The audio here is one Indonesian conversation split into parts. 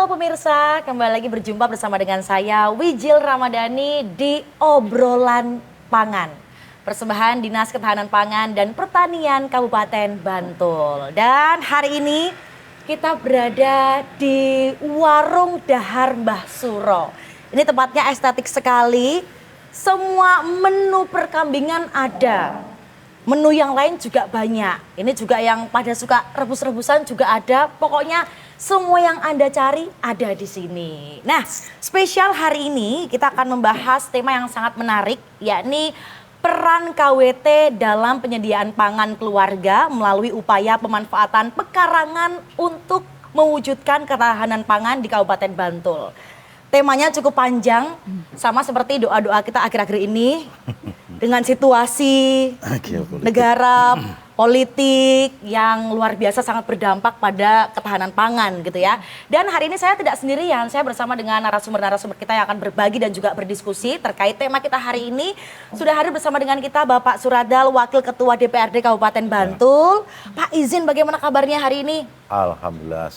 Halo pemirsa, kembali lagi berjumpa bersama dengan saya Wijil Ramadhani di Obrolan Pangan. Persembahan Dinas Ketahanan Pangan dan Pertanian Kabupaten Bantul. Dan hari ini kita berada di Warung Dahar Mbah Suro. Ini tempatnya estetik sekali, semua menu perkambingan ada. Menu yang lain juga banyak. Ini juga yang pada suka rebus-rebusan juga ada. Pokoknya semua yang Anda cari ada di sini. Nah, spesial hari ini kita akan membahas tema yang sangat menarik, yakni peran KWT dalam penyediaan pangan keluarga melalui upaya pemanfaatan pekarangan untuk mewujudkan ketahanan pangan di Kabupaten Bantul. Temanya cukup panjang, sama seperti doa-doa kita akhir-akhir ini. Dengan situasi negara, politik yang luar biasa sangat berdampak pada ketahanan pangan gitu ya. Dan hari ini saya tidak sendirian, saya bersama dengan narasumber-narasumber kita yang akan berbagi dan juga berdiskusi terkait tema kita hari ini. Sudah hadir bersama dengan kita Bapak Suradal, Wakil Ketua DPRD Kabupaten Bantul. Pak, izin bagaimana kabarnya hari ini? Alhamdulillah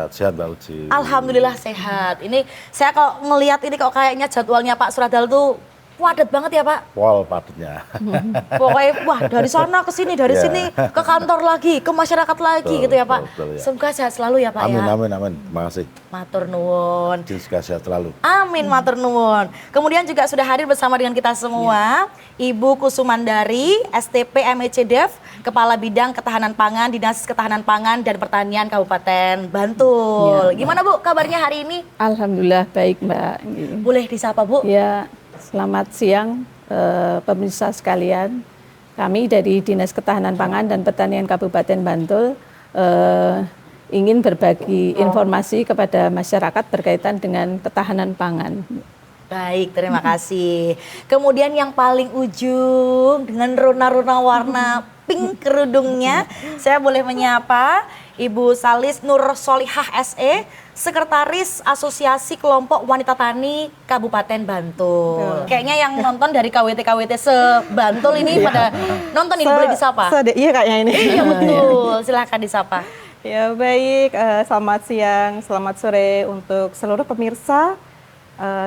sehat Mbak Uci. Alhamdulillah sehat. Ini saya kalau ngelihat ini kok kayaknya jadwalnya Pak Suradal tuh padat banget ya Pak? Pol padatnya. Pokoknya wah dari sana ke sini, dari sini ke kantor lagi, ke masyarakat lagi gitu ya Pak. Betul, ya. Semoga sehat selalu ya Pak Amin, ya. amin. Terima kasih. Matur nuwun. Juga sehat selalu. Amin, matur nuwun. Kemudian juga sudah hadir bersama dengan kita semua, Ibu Kusumandari, STP MEC Dev, Kepala Bidang Ketahanan Pangan, Dinas Ketahanan Pangan dan Pertanian Kabupaten Bantul. Gimana Bu kabarnya hari ini? Alhamdulillah baik Mbak. Boleh disapa Bu? Ya, selamat siang pemirsa sekalian. Kami dari Dinas Ketahanan Pangan dan Pertanian Kabupaten Bantul ingin berbagi informasi kepada masyarakat berkaitan dengan ketahanan pangan. Baik, terima kasih. Kemudian yang paling ujung dengan runa-runa warna pink kerudungnya, saya boleh menyapa Ibu Salis Nur Solihah SE, Sekretaris Asosiasi Kelompok Wanita Tani Kabupaten Bantul. Kayaknya yang nonton dari KWT-KWT se-Bantul ini pada nonton ini, boleh disapa? Iya kayaknya ini. Iya betul, silahkan disapa. Ya baik, selamat siang, selamat sore untuk seluruh pemirsa.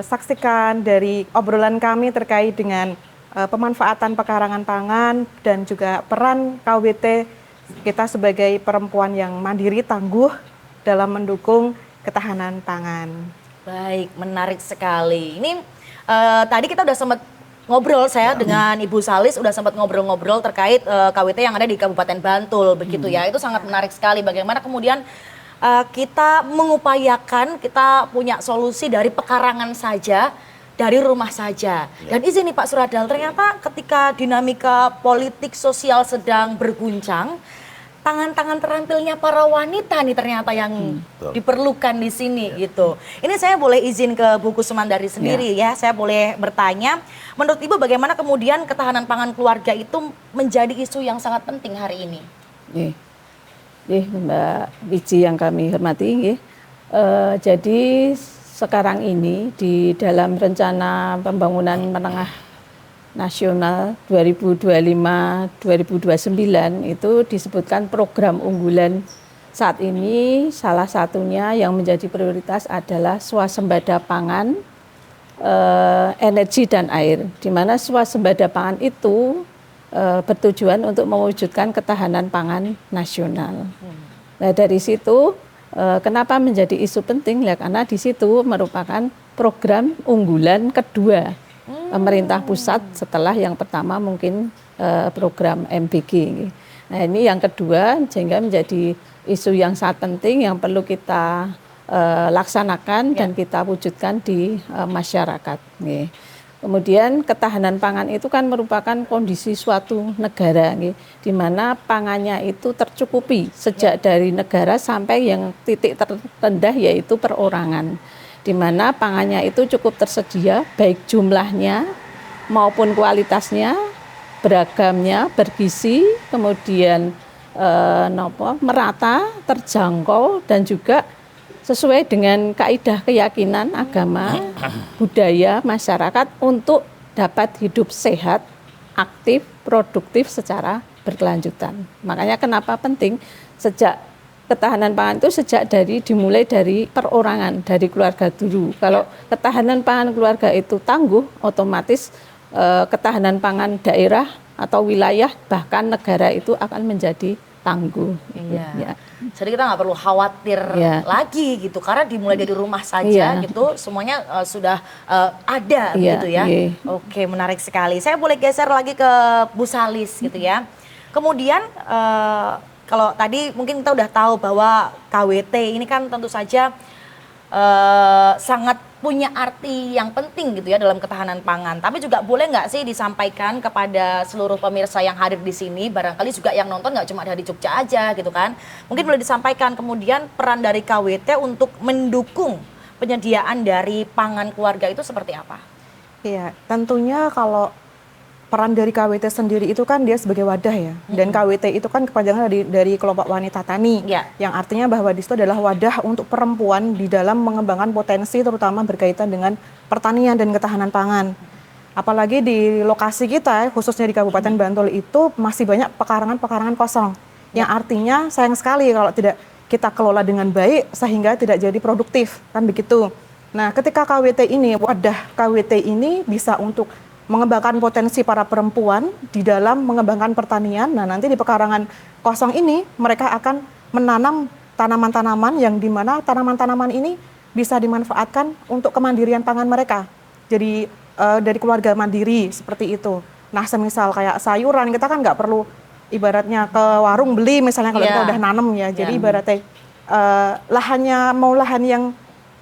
Saksikan dari obrolan kami terkait dengan pemanfaatan pekarangan pangan dan juga peran KWT kita sebagai perempuan yang mandiri tangguh dalam mendukung ketahanan pangan. Baik, menarik sekali. Ini tadi kita udah sempat ngobrol saya dengan Ibu Salis, udah sempat ngobrol-ngobrol terkait KWT yang ada di Kabupaten Bantul begitu ya. Itu sangat menarik sekali bagaimana kemudian kita mengupayakan kita punya solusi dari pekarangan saja, dari rumah saja. Dan izin nih Pak Suradal, ternyata ketika dinamika politik sosial sedang berguncang, tangan-tangan terampilnya para wanita nih ternyata yang diperlukan di sini gitu. Ini saya boleh izin ke Bu Kusumandari sendiri ya, saya boleh bertanya, menurut Ibu bagaimana kemudian ketahanan pangan keluarga itu menjadi isu yang sangat penting hari ini? Mbak Wiji yang kami hormati, jadi sekarang ini di dalam rencana pembangunan menengah nasional 2025-2029 itu disebutkan program unggulan saat ini, salah satunya yang menjadi prioritas adalah swasembada pangan, energi dan air, di mana swasembada pangan itu bertujuan untuk mewujudkan ketahanan pangan nasional. Nah dari situ kenapa menjadi isu penting? Ya, karena di situ merupakan program unggulan kedua pemerintah pusat setelah yang pertama mungkin program MBG. Nah ini yang kedua sehingga menjadi isu yang sangat penting yang perlu kita laksanakan dan kita wujudkan di masyarakat. Kemudian ketahanan pangan itu kan merupakan kondisi suatu negara, di mana pangannya itu tercukupi sejak dari negara sampai yang titik terendah yaitu perorangan, di mana pangannya itu cukup tersedia baik jumlahnya maupun kualitasnya, beragamnya, bergizi, kemudian merata, terjangkau dan juga sesuai dengan kaidah keyakinan agama, budaya masyarakat untuk dapat hidup sehat, aktif, produktif secara berkelanjutan. Makanya kenapa penting sejak ketahanan pangan itu dimulai dari perorangan, dari keluarga dulu. Kalau ketahanan pangan keluarga itu tangguh, otomatis ketahanan pangan daerah atau wilayah bahkan negara itu akan menjadi tangguh. Iya. Ya. Jadi kita nggak perlu khawatir lagi gitu, karena dimulai dari rumah saja gitu, semuanya sudah ada gitu ya. Oke, menarik sekali. Saya boleh geser lagi ke Bu Salis gitu ya. Kemudian kalau tadi mungkin kita udah tahu bahwa KWT ini kan tentu saja sangat punya arti yang penting gitu ya dalam ketahanan pangan. Tapi juga boleh nggak sih disampaikan kepada seluruh pemirsa yang hadir di sini, barangkali juga yang nonton nggak cuma dari Jogja aja gitu kan. Mungkin boleh disampaikan kemudian peran dari KWT untuk mendukung penyediaan dari pangan keluarga itu seperti apa? Iya, tentunya kalau peran dari KWT sendiri itu kan dia sebagai wadah ya. Dan KWT itu kan kepanjangan dari kelompok wanita tani. Yang artinya bahwa di situ adalah wadah untuk perempuan di dalam mengembangkan potensi terutama berkaitan dengan pertanian dan ketahanan pangan. Apalagi di lokasi kita, khususnya di Kabupaten Bantul itu masih banyak pekarangan-pekarangan kosong. Yang artinya sayang sekali kalau tidak kita kelola dengan baik sehingga tidak jadi produktif, kan begitu. Nah, ketika KWT ini, wadah KWT ini bisa untuk mengembangkan potensi para perempuan di dalam mengembangkan pertanian. Nah, nanti di pekarangan kosong ini mereka akan menanam tanaman-tanaman yang dimana tanaman-tanaman ini bisa dimanfaatkan untuk kemandirian pangan mereka. Jadi dari keluarga mandiri seperti itu. Nah, semisal kayak sayuran kita kan nggak perlu ibaratnya ke warung beli misalnya kalau kita udah nanam ya. Jadi ibaratnya lahannya mau lahan yang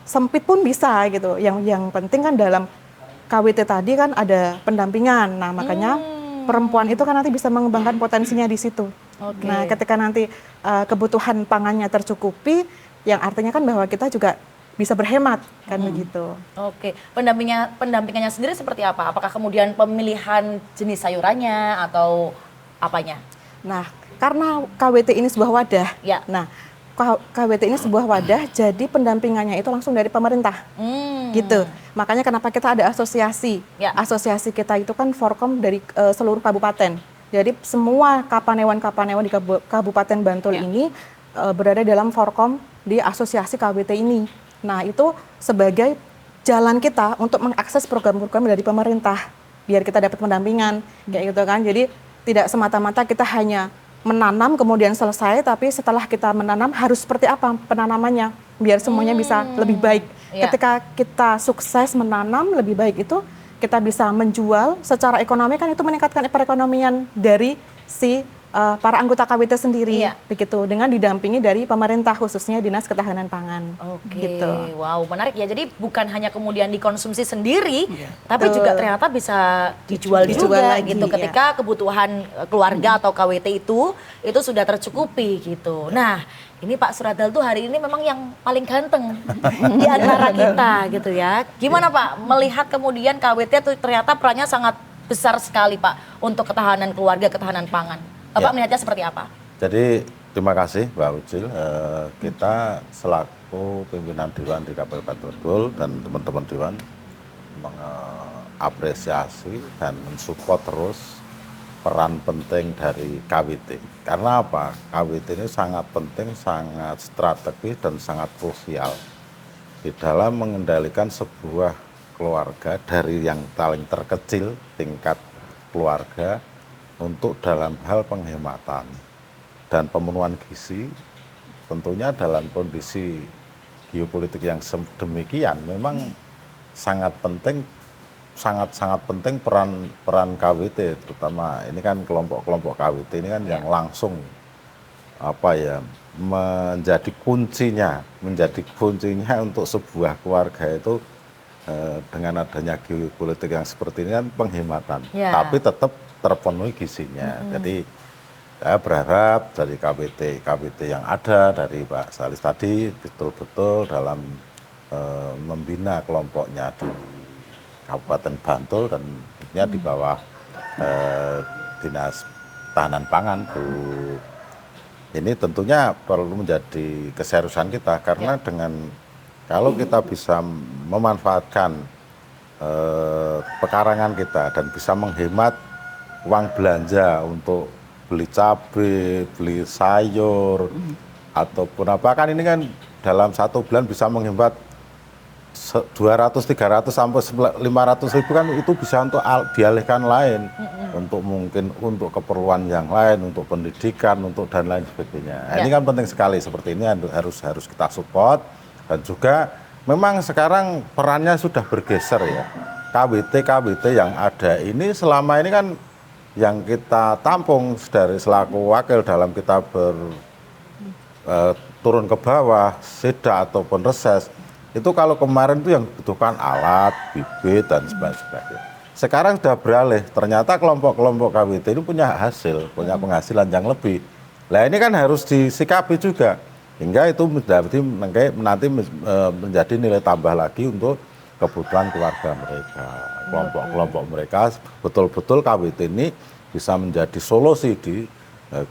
sempit pun bisa gitu. Yang penting kan dalam KWT tadi kan ada pendampingan. Nah, makanya perempuan itu kan nanti bisa mengembangkan potensinya di situ. Nah, ketika nanti kebutuhan pangannya tercukupi, yang artinya kan bahwa kita juga bisa berhemat kan begitu. Oke, pendampingannya sendiri seperti apa? Apakah kemudian pemilihan jenis sayurannya atau apanya? Nah, karena KWT ini sebuah wadah. Nah, KWT ini sebuah wadah, jadi pendampingannya itu langsung dari pemerintah. Gitu. Makanya kenapa kita ada asosiasi. Asosiasi kita itu kan Forkom dari seluruh kabupaten. Jadi semua kapanewan-kapanewan di Kabupaten Bantul ini berada dalam Forkom di asosiasi KWT ini. Nah, itu sebagai jalan kita untuk mengakses program-program dari pemerintah biar kita dapat pendampingan kayak gitu kan. Jadi tidak semata-mata kita hanya menanam kemudian selesai, tapi setelah kita menanam harus seperti apa penanamannya biar semuanya bisa lebih baik. Ketika kita sukses menanam lebih baik itu kita bisa menjual secara ekonomi, kan itu meningkatkan perekonomian dari si para anggota KWT sendiri, begitu, dengan didampingi dari pemerintah khususnya Dinas Ketahanan Pangan. Gitu. Wow, menarik ya. Jadi bukan hanya kemudian dikonsumsi sendiri, tapi juga ternyata bisa dijual juga lagi, gitu. Ketika kebutuhan keluarga atau KWT itu sudah tercukupi gitu. Nah, ini Pak Suradal tuh hari ini memang yang paling ganteng di antara kita gitu ya. Gimana Pak melihat kemudian KWT itu ternyata perannya sangat besar sekali Pak untuk ketahanan keluarga, ketahanan pangan. Bapak melihatnya seperti apa? Jadi terima kasih Mbak Ucil. Kita selaku pimpinan Dewan di Kabupaten Bantul dan teman-teman Dewan mengapresiasi dan mensupport terus peran penting dari KWT. Karena apa? KWT ini sangat penting, sangat strategis dan sangat krusial di dalam mengendalikan sebuah keluarga dari yang paling terkecil tingkat keluarga untuk dalam hal penghematan dan pemenuhan gizi. Tentunya dalam kondisi geopolitik yang demikian memang sangat penting, sangat penting peran KWT, terutama ini kan kelompok-kelompok KWT ini kan yang langsung menjadi kuncinya untuk sebuah keluarga itu dengan adanya geopolitik yang seperti ini kan penghematan, tapi tetap terpenuhi gizinya. Jadi saya berharap dari KWT yang ada dari Pak Salis tadi betul-betul dalam membina kelompoknya di Kabupaten Bantul dan tentunya di bawah Dinas Ketahanan Pangan Bu. Ini tentunya perlu menjadi keseriusan kita karena dengan kalau kita bisa memanfaatkan pekarangan kita dan bisa menghemat uang belanja untuk beli cabai, beli sayur, ataupun apa kan ini kan dalam 1 bulan bisa menghemat 200, 300 sampai 500 ribu kan itu bisa untuk dialihkan lain, untuk mungkin untuk keperluan yang lain, untuk pendidikan, untuk dan lain sebagainya. Nah, ini kan penting sekali seperti ini harus kita support dan juga memang sekarang perannya sudah bergeser ya. KWT yang ada ini selama ini kan yang kita tampung dari selaku wakil dalam kita turun ke bawah, sidak ataupun reses, itu kalau kemarin itu yang dibutuhkan alat, bibit, dan sebagainya. Sekarang sudah beralih, ternyata kelompok-kelompok KWT ini punya hasil, punya penghasilan yang lebih. Nah ini kan harus disikapi juga, hingga itu nanti menjadi nilai tambah lagi untuk kebutuhan keluarga mereka, kelompok-kelompok mereka, betul-betul KWT ini bisa menjadi solusi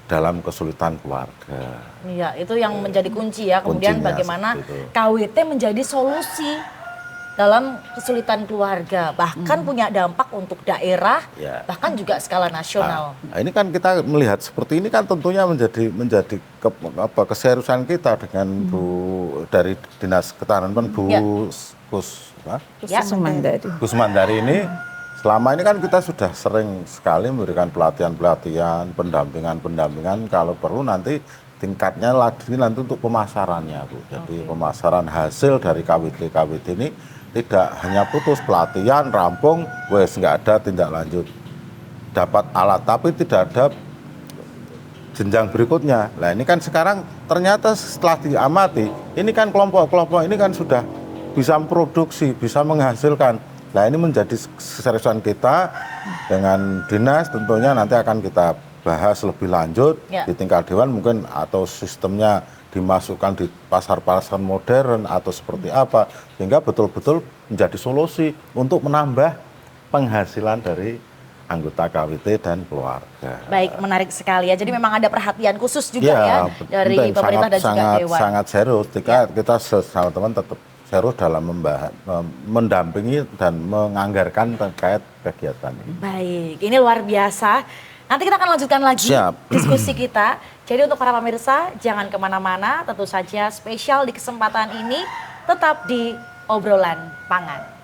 dalam kesulitan keluarga. Iya, itu yang menjadi kunci ya. Kemudian Kuncinya bagaimana seperti itu. KWT menjadi solusi dalam kesulitan keluarga, bahkan punya dampak untuk daerah, Ya. bahkan juga skala nasional. Nah, ini kan kita melihat seperti ini kan tentunya menjadi keseriusan kita dengan Bu dari Dinas Ketahanan Bu Ya. Ya. Sumandari. Gus Mandari ini selama ini kan kita sudah sering sekali memberikan pelatihan-pelatihan, pendampingan kalau perlu nanti tingkatnya lagi nanti untuk pemasarannya Bu. Jadi pemasaran hasil dari KWT ini tidak hanya putus pelatihan, rampung, wes nggak ada tindak lanjut. Dapat alat tapi tidak ada jenjang berikutnya. Nah ini kan sekarang ternyata setelah diamati, ini kan kelompok-kelompok ini kan sudah bisa memproduksi, bisa menghasilkan. Nah ini menjadi keseriusan kita dengan dinas, tentunya nanti akan kita bahas lebih lanjut Ya. di tingkat dewan mungkin, atau sistemnya dimasukkan di pasar-pasar modern atau seperti apa, sehingga betul-betul menjadi solusi untuk menambah penghasilan dari anggota KWT dan keluarga. Baik, menarik sekali ya. Jadi memang ada perhatian khusus juga ya dari penting, pemerintah dan juga dewan. sangat serius. Kita sesama teman tetap serius dalam mendampingi dan menganggarkan terkait kegiatan ini. Baik, ini luar biasa. Nanti kita akan lanjutkan lagi Siap. diskusi kita. Jadi untuk para pemirsa, jangan kemana-mana. Tentu saja spesial di kesempatan ini tetap di Obrolan Pangan.